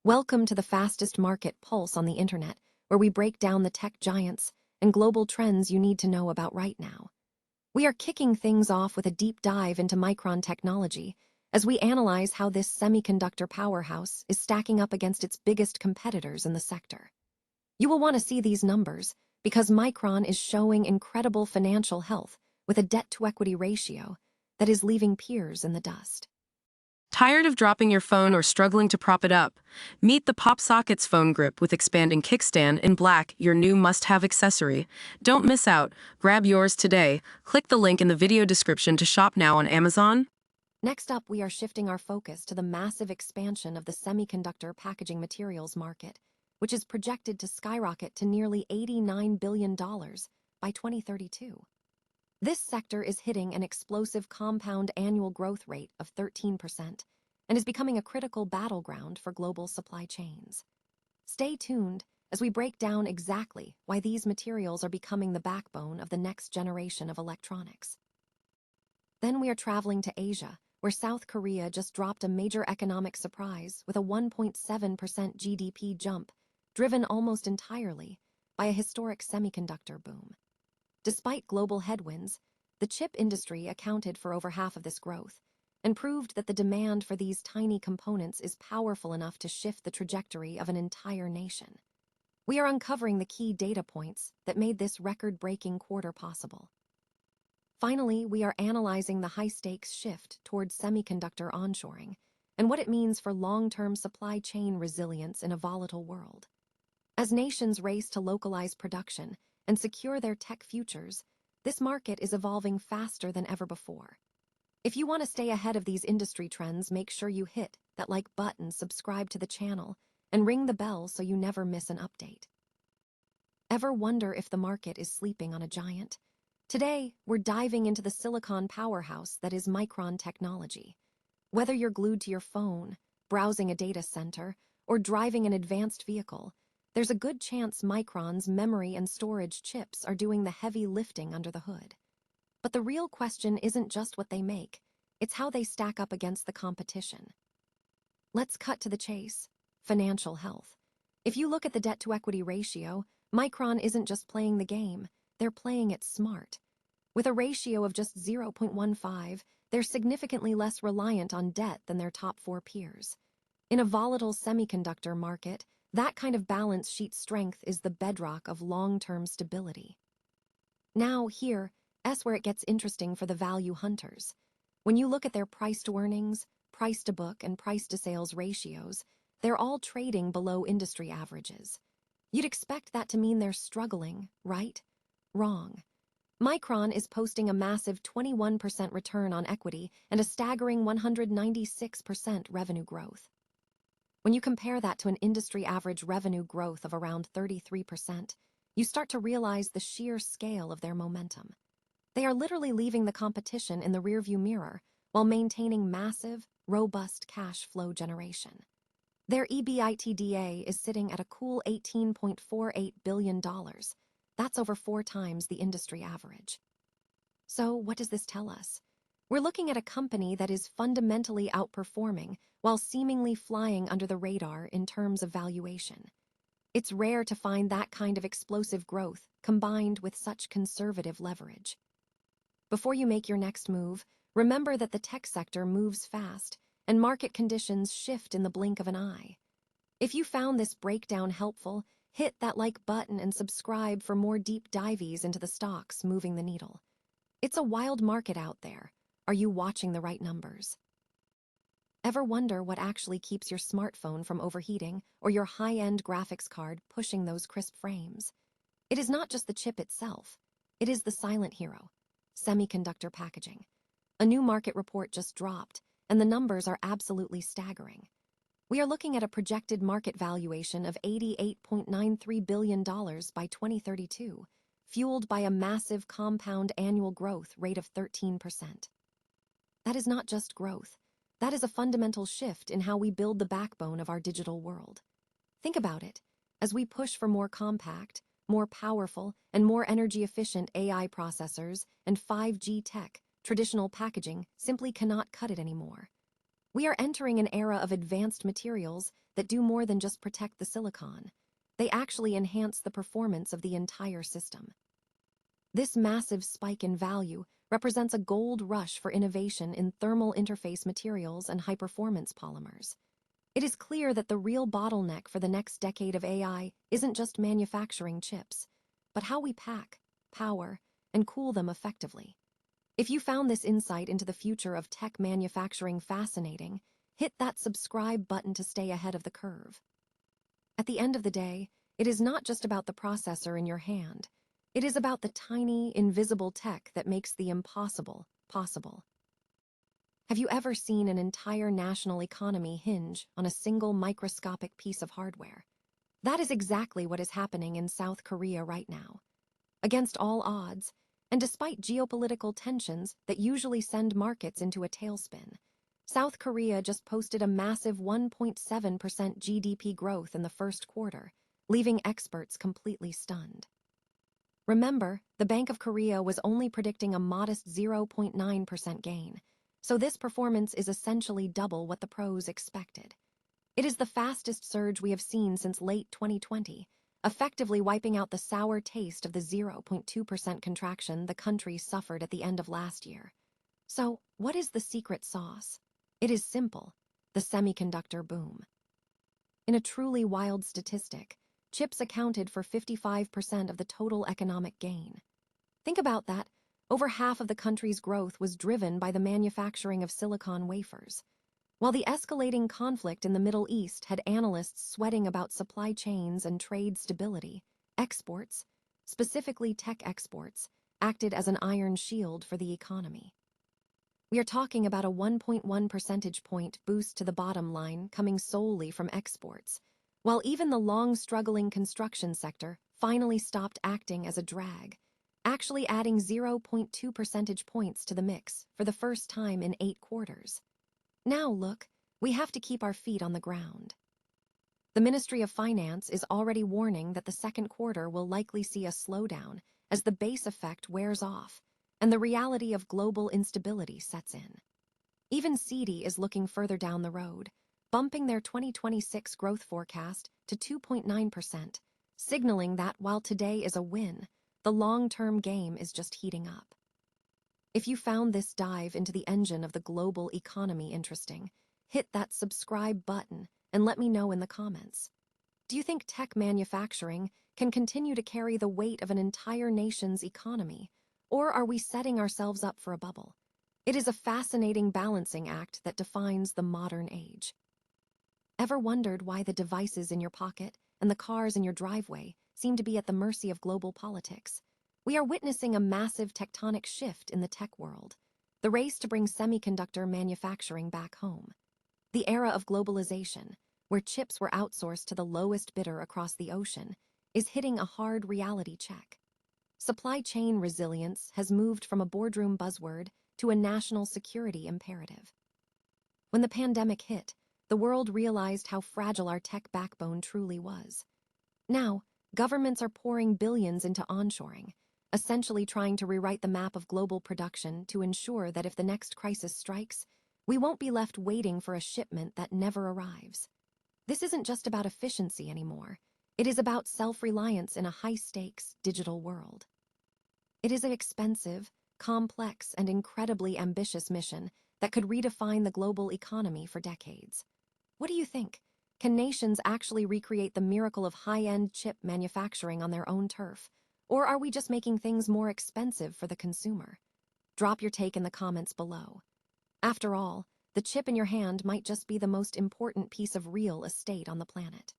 Welcome to the fastest market pulse on the internet, where we break down the tech giants and global trends you need to know about right now. We are kicking things off with a deep dive into Micron Technology as we analyze how this semiconductor powerhouse is stacking up against its biggest competitors in the sector. You will want to see these numbers because Micron is showing incredible financial health with a debt-to-equity ratio that is leaving peers in the dust. Tired of dropping your phone or struggling to prop it up? Meet the Pop Sockets phone grip with expanding kickstand in black, your new must-have accessory. Don't miss out. Grab yours today. Click the link in the video description to shop now on Amazon. Next up, we are shifting our focus to the massive expansion of the semiconductor packaging materials market, which is projected to skyrocket to nearly $89 billion by 2032. This sector is hitting an explosive compound annual growth rate of 13% and is becoming a critical battleground for global supply chains. Stay tuned as we break down exactly why these materials are becoming the backbone of the next generation of electronics. Then we are traveling to Asia, where South Korea just dropped a major economic surprise with a 1.7% GDP jump, driven almost entirely by a historic semiconductor boom. Despite global headwinds, the chip industry accounted for over half of this growth and proved that the demand for these tiny components is powerful enough to shift the trajectory of an entire nation. We are uncovering the key data points that made this record-breaking quarter possible. Finally, we are analyzing the high-stakes shift towards semiconductor onshoring and what it means for long-term supply chain resilience in a volatile world. As nations race to localize production and secure their tech futures, this market is evolving faster than ever before. If you want to stay ahead of these industry trends, make sure you hit that like button, subscribe to the channel, and ring the bell so you never miss an update. Ever wonder if the market is sleeping on a giant? Today, we're diving into the silicon powerhouse that is Micron Technology. Whether you're glued to your phone, browsing a data center, or driving an advanced vehicle, there's a good chance Micron's memory and storage chips are doing the heavy lifting under the hood. But the real question isn't just what they make, it's how they stack up against the competition. Let's cut to the chase: financial health. If you look at the debt-to-equity ratio, Micron isn't just playing the game, they're playing it smart. With a ratio of just 0.15, they're significantly less reliant on debt than their top four peers. In a volatile semiconductor market, that kind of balance sheet strength is the bedrock of long-term stability. Now, here's where it gets interesting for the value hunters. When you look at their price-to-earnings, price-to-book, and price-to-sales ratios, they're all trading below industry averages. You'd expect that to mean they're struggling, right? Wrong. Micron is posting a massive 21% return on equity and a staggering 196% revenue growth. When you compare that to an industry average revenue growth of around 33%, you start to realize the sheer scale of their momentum. They are literally leaving the competition in the rearview mirror while maintaining massive, robust cash flow generation. Their EBITDA is sitting at a cool $18.48 billion. That's over 4 times the industry average. So what does this tell us? We're looking at a company that is fundamentally outperforming while seemingly flying under the radar in terms of valuation. It's rare to find that kind of explosive growth combined with such conservative leverage. Before you make your next move, remember that the tech sector moves fast and market conditions shift in the blink of an eye. If you found this breakdown helpful, hit that like button and subscribe for more deep dives into the stocks moving the needle. It's a wild market out there. Are you watching the right numbers? Ever wonder what actually keeps your smartphone from overheating or your high-end graphics card pushing those crisp frames? It is not just the chip itself. It is the silent hero: semiconductor packaging. A new market report just dropped, and the numbers are absolutely staggering. We are looking at a projected market valuation of $88.93 billion by 2032, fueled by a massive compound annual growth rate of 13%. That is not just growth. That is a fundamental shift in how we build the backbone of our digital world. Think about it. As we push for more compact, more powerful, and more energy-efficient AI processors and 5G tech, traditional packaging simply cannot cut it anymore. We are entering an era of advanced materials that do more than just protect the silicon. They actually enhance the performance of the entire system. This massive spike in value represents a gold rush for innovation in thermal interface materials and high-performance polymers. It is clear that the real bottleneck for the next decade of AI isn't just manufacturing chips, but how we pack, power, and cool them effectively. If you found this insight into the future of tech manufacturing fascinating, hit that subscribe button to stay ahead of the curve. At the end of the day, it is not just about the processor in your hand. It is about the tiny, invisible tech that makes the impossible possible. Have you ever seen an entire national economy hinge on a single microscopic piece of hardware? That is exactly what is happening in South Korea right now. Against all odds, and despite geopolitical tensions that usually send markets into a tailspin, South Korea just posted a massive 1.7% GDP growth in the first quarter, leaving experts completely stunned. Remember, the Bank of Korea was only predicting a modest 0.9% gain, so this performance is essentially double what the pros expected. It is the fastest surge we have seen since late 2020, effectively wiping out the sour taste of the 0.2% contraction the country suffered at the end of last year. So, what is the secret sauce? It is simple: the semiconductor boom. In a truly wild statistic, chips accounted for 55% of the total economic gain. Think about that. Over half of the country's growth was driven by the manufacturing of silicon wafers. While the escalating conflict in the Middle East had analysts sweating about supply chains and trade stability, exports, specifically tech exports, acted as an iron shield for the economy. We are talking about a 1.1 percentage point boost to the bottom line coming solely from exports, while even the long-struggling construction sector finally stopped acting as a drag, actually adding 0.2 percentage points to the mix for the first time in 8 quarters. Now look, we have to keep our feet on the ground. The Ministry of Finance is already warning that the second quarter will likely see a slowdown as the base effect wears off and the reality of global instability sets in. Even Citi is looking further down the road, bumping their 2026 growth forecast to 2.9%, signaling that while today is a win, the long-term game is just heating up. If you found this dive into the engine of the global economy interesting, hit that subscribe button and let me know in the comments. Do you think tech manufacturing can continue to carry the weight of an entire nation's economy, or are we setting ourselves up for a bubble? It is a fascinating balancing act that defines the modern age. Ever wondered why the devices in your pocket and the cars in your driveway seem to be at the mercy of global politics? We are witnessing a massive tectonic shift in the tech world, the race to bring semiconductor manufacturing back home. The era of globalization, where chips were outsourced to the lowest bidder across the ocean, is hitting a hard reality check. Supply chain resilience has moved from a boardroom buzzword to a national security imperative. When the pandemic hit, the world realized how fragile our tech backbone truly was. Now, governments are pouring billions into onshoring, essentially trying to rewrite the map of global production to ensure that if the next crisis strikes, we won't be left waiting for a shipment that never arrives. This isn't just about efficiency anymore. It is about self-reliance in a high-stakes digital world. It is an expensive, complex, and incredibly ambitious mission that could redefine the global economy for decades. What do you think? Can nations actually recreate the miracle of high-end chip manufacturing on their own turf? Or are we just making things more expensive for the consumer? Drop your take in the comments below. After all, the chip in your hand might just be the most important piece of real estate on the planet.